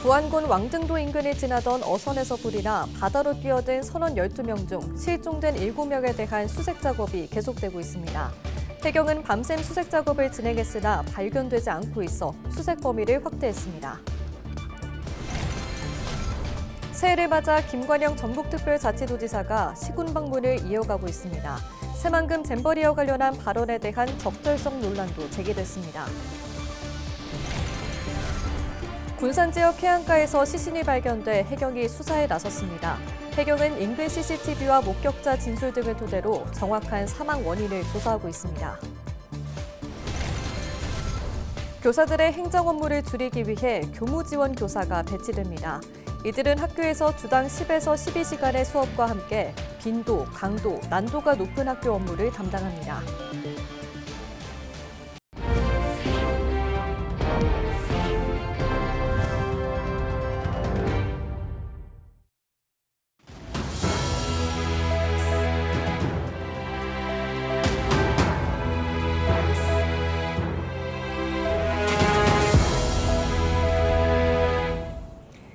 부안군 왕등도 인근을 지나던 어선에서 불이 나 바다로 뛰어든 선원 12명 중 실종된 7명에 대한 수색 작업이 계속되고 있습니다. 해경은 밤샘 수색 작업을 진행했으나 발견되지 않고 있어 수색 범위를 확대했습니다. 새해를 맞아 김관영 전북특별자치도지사가 시군 방문을 이어가고 있습니다. 새만금 잼버리와 관련한 발언에 대한 적절성 논란도 제기됐습니다. 군산 지역 해안가에서 시신이 발견돼 해경이 수사에 나섰습니다. 해경은 인근 CCTV와 목격자 진술 등을 토대로 정확한 사망 원인을 조사하고 있습니다. 교사들의 행정 업무를 줄이기 위해 교무 지원 교사가 배치됩니다. 이들은 학교에서 주당 10에서 12시간의 수업과 함께 빈도, 강도, 난도가 높은 학교 업무를 담당합니다.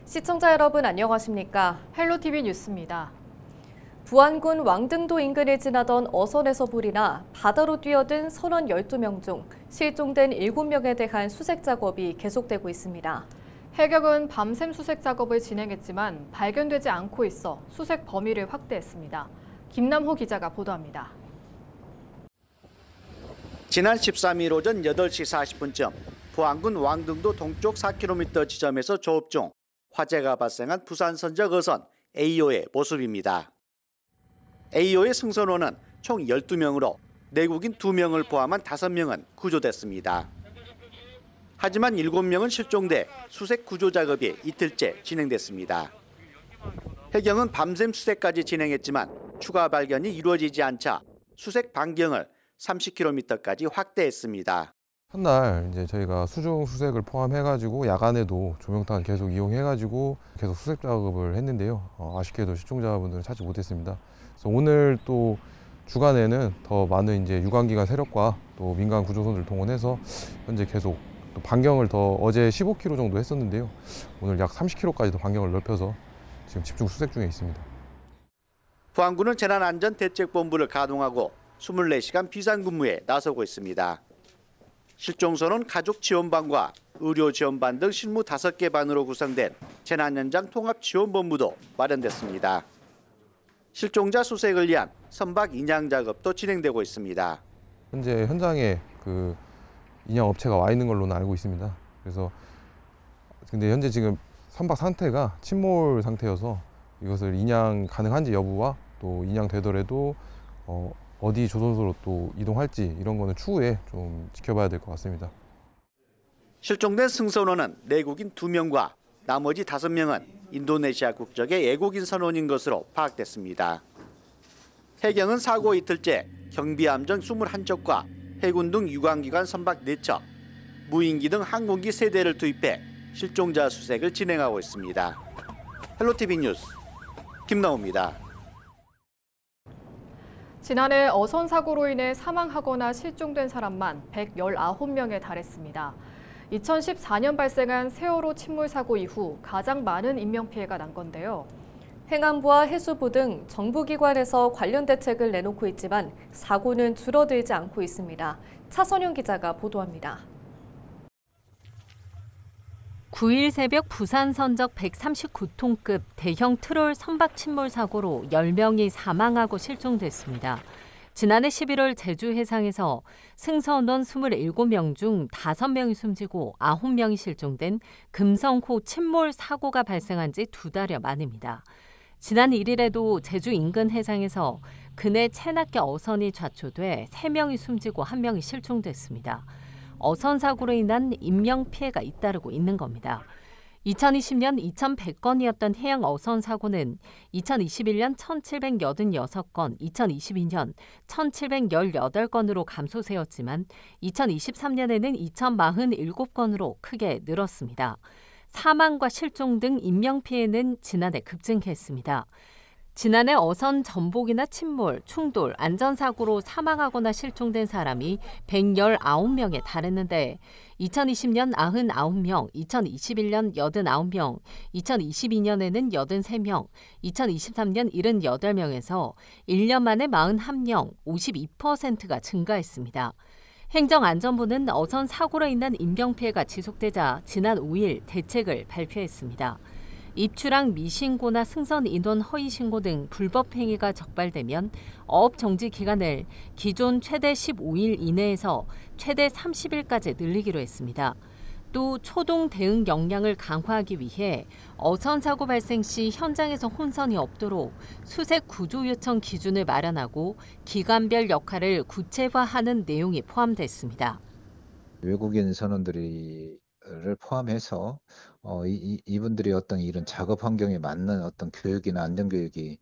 시청자 여러분 안녕하십니까? 헬로티비 뉴스입니다. 부안군 왕등도 인근을 지나던 어선에서 불이 나 바다로 뛰어든 선원 12명 중 실종된 7명에 대한 수색 작업이 계속되고 있습니다. 해경은 밤샘 수색 작업을 진행했지만 발견되지 않고 있어 수색 범위를 확대했습니다. 김남호 기자가 보도합니다. 지난 13일 오전 8시 40분쯤 부안군 왕등도 동쪽 4km 지점에서 조업 중 화재가 발생한 부산 선적 어선 A호의 모습입니다. A호의 승선원은 총 12명으로 내국인 2명을 포함한 5명은 구조됐습니다. 하지만 7명은 실종돼 수색 구조 작업이 이틀째 진행됐습니다. 해경은 밤샘 수색까지 진행했지만 추가 발견이 이루어지지 않자 수색 반경을 30km까지 확대했습니다. 첫날 이제 저희가 수중 수색을 포함해가지고 야간에도 조명탄 계속 이용해가지고 계속 수색 작업을 했는데요. 아쉽게도 실종자분들은 찾지 못했습니다. 그래서 오늘 또 주간에는 더 많은 이제 유관기관 세력과 또 민간 구조선들 동원해서 현재 계속 또 반경을 더 어제 15km 정도 했었는데요. 오늘 약 30km까지 더 반경을 넓혀서 지금 집중 수색 중에 있습니다. 부안군은 재난안전대책본부를 가동하고 24시간 비상근무에 나서고 있습니다. 실종선은 가족지원반과 의료지원반 등 실무 5개 반으로 구성된 재난현장 통합지원본부도 마련됐습니다. 실종자 수색을 위한 선박 인양 작업도 진행되고 있습니다. 현재 현장에 그 인양 업체가 와 있는 걸로는 알고 있습니다. 그래서 근데 현재 지금 선박 상태가 침몰 상태여서 이것을 인양 가능한지 여부와 또 인양되더라도 어디 조선소로 또 이동할지 이런 거는 추후에 좀 지켜봐야 될 것 같습니다. 실종된 승선원은 내국인 2명과 나머지 5명은 인도네시아 국적의 외국인 선원인 것으로 파악됐습니다. 해경은 사고 이틀째 경비함정 21척과 해군 등 유관기관 선박 4척, 무인기 등 항공기 3대를 투입해 실종자 수색을 진행하고 있습니다. 헬로티비 뉴스 김나호입니다. 지난해 어선 사고로 인해 사망하거나 실종된 사람만 119명에 달했습니다. 2014년 발생한 세월호 침몰 사고 이후 가장 많은 인명피해가 난 건데요. 행안부와 해수부 등 정부기관에서 관련 대책을 내놓고 있지만 사고는 줄어들지 않고 있습니다. 차선영 기자가 보도합니다. 9일 새벽 부산 선적 139톤급 대형 트롤 선박 침몰 사고로 10명이 사망하고 실종됐습니다. 지난해 11월 제주 해상에서 승선원 27명 중 5명이 숨지고 9명이 실종된 금성호 침몰 사고가 발생한 지 2달여 만입니다. 지난 1일에도 제주 인근 해상에서 그네 체납계 어선이 좌초돼 3명이 숨지고 1명이 실종됐습니다. 어선 사고로 인한 인명피해가 잇따르고 있는 겁니다. 2020년 2,100건이었던 해양 어선 사고는 2021년 1,786건, 2022년 1,718건으로 감소세였지만 2023년에는 2,047건으로 크게 늘었습니다. 사망과 실종 등 인명피해는 지난해 급증했습니다. 지난해 어선 전복이나 침몰, 충돌, 안전사고로 사망하거나 실종된 사람이 119명에 달했는데 2020년 99명, 2021년 89명, 2022년에는 83명, 2023년 78명에서 1년 만에 41명, 52%가 증가했습니다. 행정안전부는 어선 사고로 인한 인명피해가 지속되자 지난 5일 대책을 발표했습니다. 입출항 미신고나 승선 인원 허위 신고 등 불법 행위가 적발되면 어업 정지 기간을 기존 최대 15일 이내에서 최대 30일까지 늘리기로 했습니다. 또 초동 대응 역량을 강화하기 위해 어선 사고 발생 시 현장에서 혼선이 없도록 수색 구조 요청 기준을 마련하고 기관별 역할을 구체화하는 내용이 포함됐습니다. 외국인 선원들을 포함해서 이분들이 어떤 이런 작업 환경에 맞는 어떤 교육이나 안전 교육이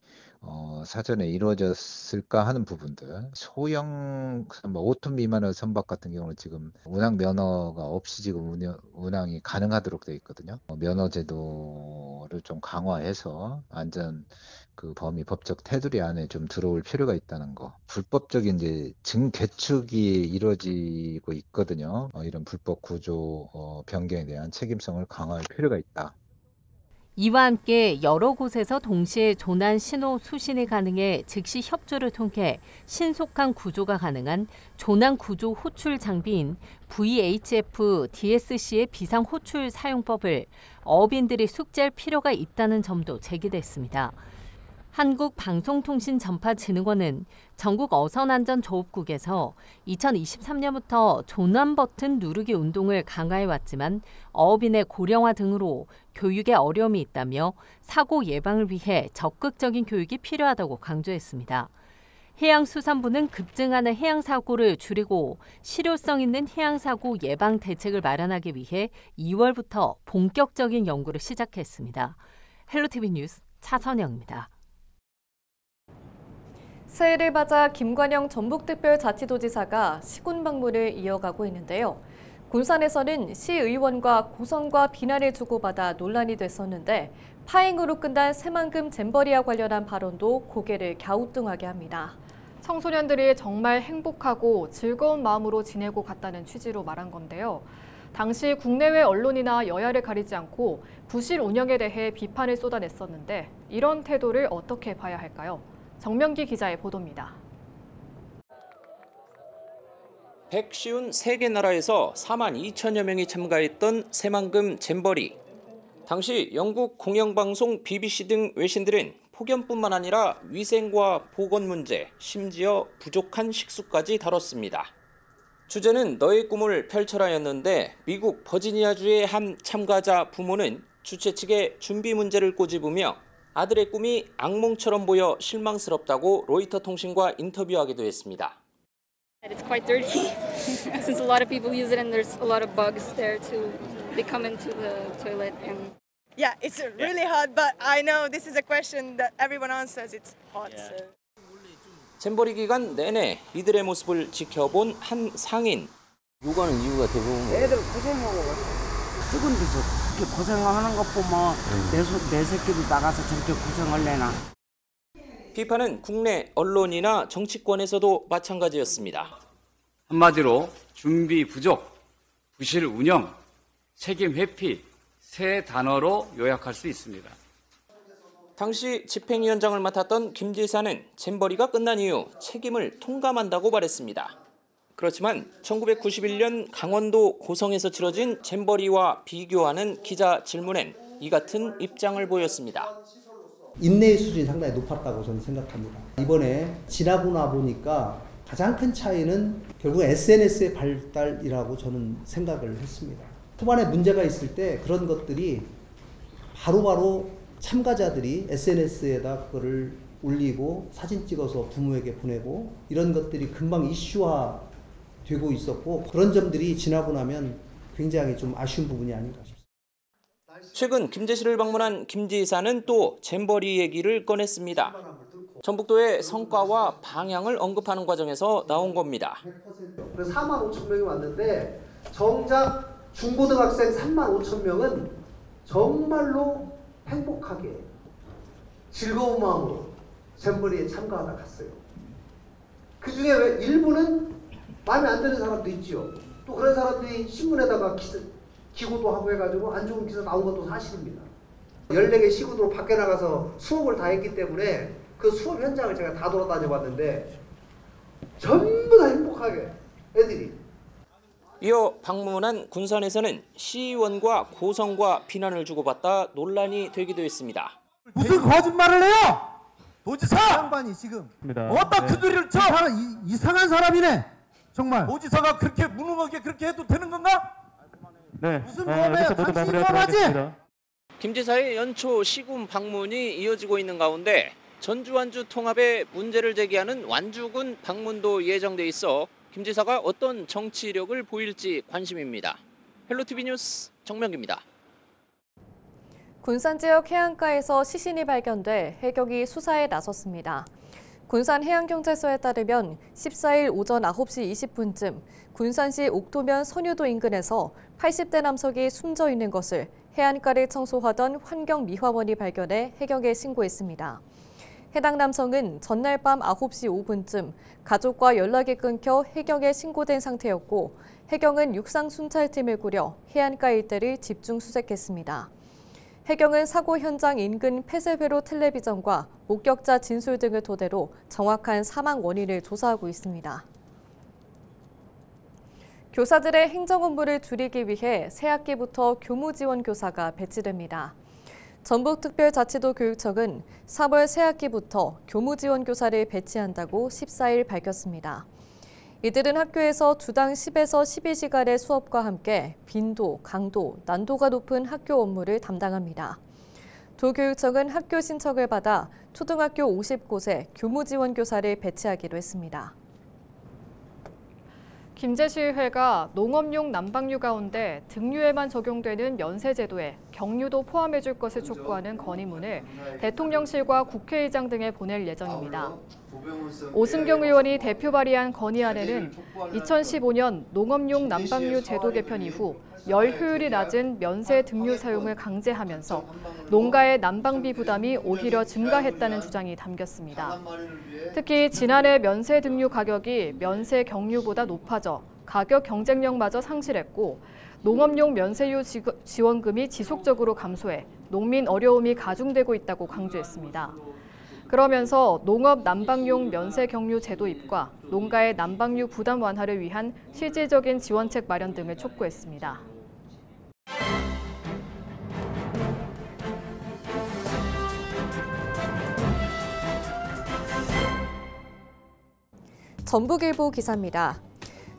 사전에 이루어졌을까 하는 부분들, 소형 5톤 미만의 선박 같은 경우는 지금 운항 면허가 없이 지금 운항이 가능하도록 되어 있거든요. 면허 제도를 좀 강화해서 안전 그 범위 법적 테두리 안에 좀 들어올 필요가 있다는 거. 불법적인 이제 증 개축이 이루어지고 있거든요. 이런 불법 구조 변경에 대한 책임성을 강화할 필요가 있다. 이와 함께 여러 곳에서 동시에 조난 신호 수신이 가능해 즉시 협조를 통해 신속한 구조가 가능한 조난 구조 호출 장비인 VHF DSC의 비상 호출 사용법을 어업인들이 숙지할 필요가 있다는 점도 제기됐습니다. 한국방송통신전파진흥원은 전국 어선안전조업국에서 2023년부터 조난 버튼 누르기 운동을 강화해왔지만 어업인의 고령화 등으로 교육에 어려움이 있다며 사고 예방을 위해 적극적인 교육이 필요하다고 강조했습니다. 해양수산부는 급증하는 해양사고를 줄이고 실효성 있는 해양사고 예방 대책을 마련하기 위해 2월부터 본격적인 연구를 시작했습니다. 헬로티비 뉴스 차선영입니다. 새해를 맞아 김관영 전북특별자치도지사가 시군 방문을 이어가고 있는데요. 군산에서는 시의원과 고성과 비난을 주고받아 논란이 됐었는데 파행으로 끝난 새만금 잼버리와 관련한 발언도 고개를 갸우뚱하게 합니다. 청소년들이 정말 행복하고 즐거운 마음으로 지내고 갔다는 취지로 말한 건데요. 당시 국내외 언론이나 여야를 가리지 않고 부실 운영에 대해 비판을 쏟아냈었는데 이런 태도를 어떻게 봐야 할까요? 정명기 기자의 보도입니다. 153개 나라에서 4만 2천여 명이 참가했던 새만금 잼버리. 당시 영국 공영방송 BBC 등 외신들은 폭염뿐만 아니라 위생과 보건 문제, 심지어 부족한 식수까지 다뤘습니다. 주제는 너의 꿈을 펼쳐라였는데 미국 버지니아주의 한 참가자 부모는 주최 측에 준비 문제를 꼬집으며 아들의 꿈이 악몽처럼 보여 실망스럽다고 로이터 통신과 인터뷰하기도 했습니다. It's quite dirty since a lot of people use it and there's a lot of bugs there too. They come into the toilet and yeah, it's really hot, but I know this is a question that everyone answers. It's hot. So. 잼버리 기간 내내 이들의 모습을 지켜본 한 상인. 요가는 이유가 대부분 애들 고생하고 뜨거운 데서 그렇게 고생하는 것 보면 내 새끼도 나가서 저렇게 고생할래나. 비판은 국내 언론이나 정치권에서도 마찬가지였습니다. 한마디로 준비 부족, 부실 운영, 책임 회피 세 단어로 요약할 수 있습니다. 당시 집행위원장을 맡았던 김 지사는 잼버리가 끝난 이후 책임을 통감한다고 말했습니다. 그렇지만 1991년 강원도 고성에서 치러진 잼버리와 비교하는 기자 질문엔 이 같은 입장을 보였습니다. 인내의 수준이 상당히 높았다고 저는 생각합니다. 이번에 지나고 나 보니까 가장 큰 차이는 결국 SNS의 발달이라고 저는 생각을 했습니다. 초반에 문제가 있을 때 그런 것들이 바로바로 참가자들이 SNS에다 그거를 올리고 사진 찍어서 부모에게 보내고 이런 것들이 금방 이슈화 되고 있었고 그런 점들이 지나고 나면 굉장히 좀 아쉬운 부분이 아닌가 싶습니다. 최근 김제시를 방문한 김 지사는 또 잼버리 얘기를 꺼냈습니다. 전북도의 성과와 방향을 언급하는 과정에서 나온 겁니다. 그래서 4만 5천 명이 왔는데 정작 중고등학생 3만 5천 명은 정말로 행복하게 즐거운 마음으로 잼버리에 참가하다 갔어요. 그 중에 왜 일부는 마음에 안 드는 사람도 있지요. 또 그런 사람들이 신문에다가 기고도 하고 해가지고 안 좋은 기사 나온 것도 사실입니다. 14개 시구도로 밖에 나가서 수업을 다 했기 때문에 그 수업 현장을 제가 다 돌아다녀 봤는데 전부 다 행복하게 애들이. 이어 방문한 군산에서는 시의원과 고성과 비난을 주고받다 논란이 되기도 했습니다. 무슨 거짓말을 해요? 도지사! 양반이 지금 어디다 큰 소리를 쳐? 이상한 사람이네. 정말. 도지사가 그렇게 무능하게 그렇게 해도 되는 건가? 네. 무슨 법에 당신이 하지? 김 지사의 연초 시군 방문이 이어지고 있는 가운데 전주 완주 통합에 문제를 제기하는 완주군 방문도 예정돼 있어 김 지사가 어떤 정치력을 보일지 관심입니다. 헬로티비 뉴스 정명기입니다. 군산 지역 해안가에서 시신이 발견돼 해경이 수사에 나섰습니다. 군산 해양경찰서에 따르면 14일 오전 9시 20분쯤 군산시 옥도면 선유도 인근에서 80대 남성이 숨져 있는 것을 해안가를 청소하던 환경미화원이 발견해 해경에 신고했습니다. 해당 남성은 전날 밤 9시 5분쯤 가족과 연락이 끊겨 해경에 신고된 상태였고 해경은 육상순찰팀을 꾸려 해안가 일대를 집중 수색했습니다. 해경은 사고 현장 인근 폐쇄회로 텔레비전과 목격자 진술 등을 토대로 정확한 사망 원인을 조사하고 있습니다. 교사들의 행정 업무를 줄이기 위해 새학기부터 교무지원 교사가 배치됩니다. 전북특별자치도 교육청은 3월 새학기부터 교무지원 교사를 배치한다고 14일 밝혔습니다. 이들은 학교에서 주당 10에서 12시간의 수업과 함께 빈도, 강도, 난도가 높은 학교 업무를 담당합니다. 도교육청은 학교 신청을 받아 초등학교 50곳에 교무지원교사를 배치하기로 했습니다. 김제시의회가 농업용 난방유 가운데 등유에만 적용되는 면세제도에 경유도 포함해줄 것을 촉구하는 건의문을 대통령실과 국회의장 등에 보낼 예정입니다. 오승경 의원이 대표 발의한 건의안에는 2015년 농업용 난방유 제도 개편 이후 열 효율이 낮은 면세 등유 사용을 강제하면서 농가의 난방비 부담이 오히려 증가했다는 주장이 담겼습니다. 특히 지난해 면세 등유 가격이 면세 경유보다 높아져 가격 경쟁력마저 상실했고 농업용 면세유 지원금이 지속적으로 감소해 농민 어려움이 가중되고 있다고 강조했습니다. 그러면서 농업 난방용 면세 경유 제도 입과 농가의 난방유 부담 완화를 위한 실질적인 지원책 마련 등을 촉구했습니다. 전북일보 기사입니다.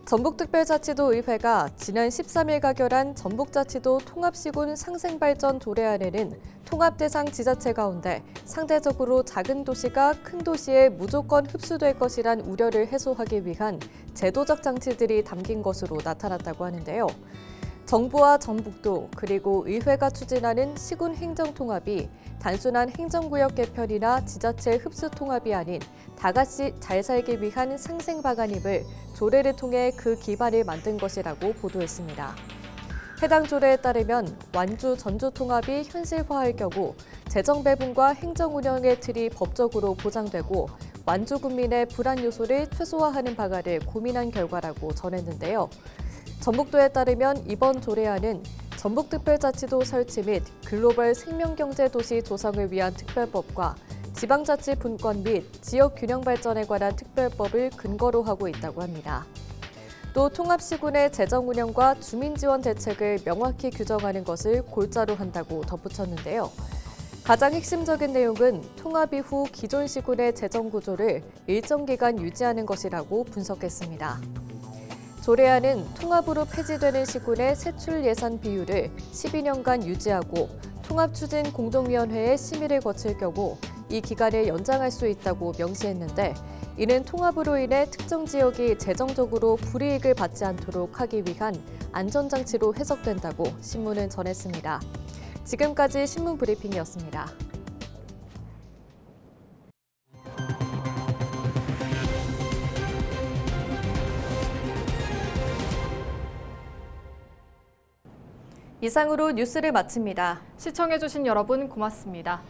전북특별자치도 의회가 지난 13일 가결한 전북자치도 통합시군 상생발전 조례안에는 통합 대상 지자체 가운데 상대적으로 작은 도시가 큰 도시에 무조건 흡수될 것이란 우려를 해소하기 위한 제도적 장치들이 담긴 것으로 나타났다고 하는데요. 정부와 전북도 그리고 의회가 추진하는 시군 행정통합이 단순한 행정구역 개편이나 지자체 흡수 통합이 아닌 다같이 잘 살기 위한 상생 방안임을 조례를 통해 그 기반을 만든 것이라고 보도했습니다. 해당 조례에 따르면 완주 전주 통합이 현실화할 경우 재정 배분과 행정 운영의 틀이 법적으로 보장되고 완주 국민의 불안 요소를 최소화하는 방안을 고민한 결과라고 전했는데요. 전북도에 따르면 이번 조례안은 전북특별자치도 설치 및 글로벌 생명경제도시 조성을 위한 특별법과 지방자치 분권 및 지역 균형 발전에 관한 특별법을 근거로 하고 있다고 합니다. 또 통합시군의 재정 운영과 주민 지원 대책을 명확히 규정하는 것을 골자로 한다고 덧붙였는데요. 가장 핵심적인 내용은 통합 이후 기존 시군의 재정 구조를 일정 기간 유지하는 것이라고 분석했습니다. 조례안은 통합으로 폐지되는 시군의 세출 예산 비율을 12년간 유지하고 통합추진공동위원회의 심의를 거칠 경우 이 기간을 연장할 수 있다고 명시했는데 이는 통합으로 인해 특정 지역이 재정적으로 불이익을 받지 않도록 하기 위한 안전장치로 해석된다고 신문은 전했습니다. 지금까지 신문 브리핑이었습니다. 이상으로 뉴스를 마칩니다. 시청해주신 여러분 고맙습니다.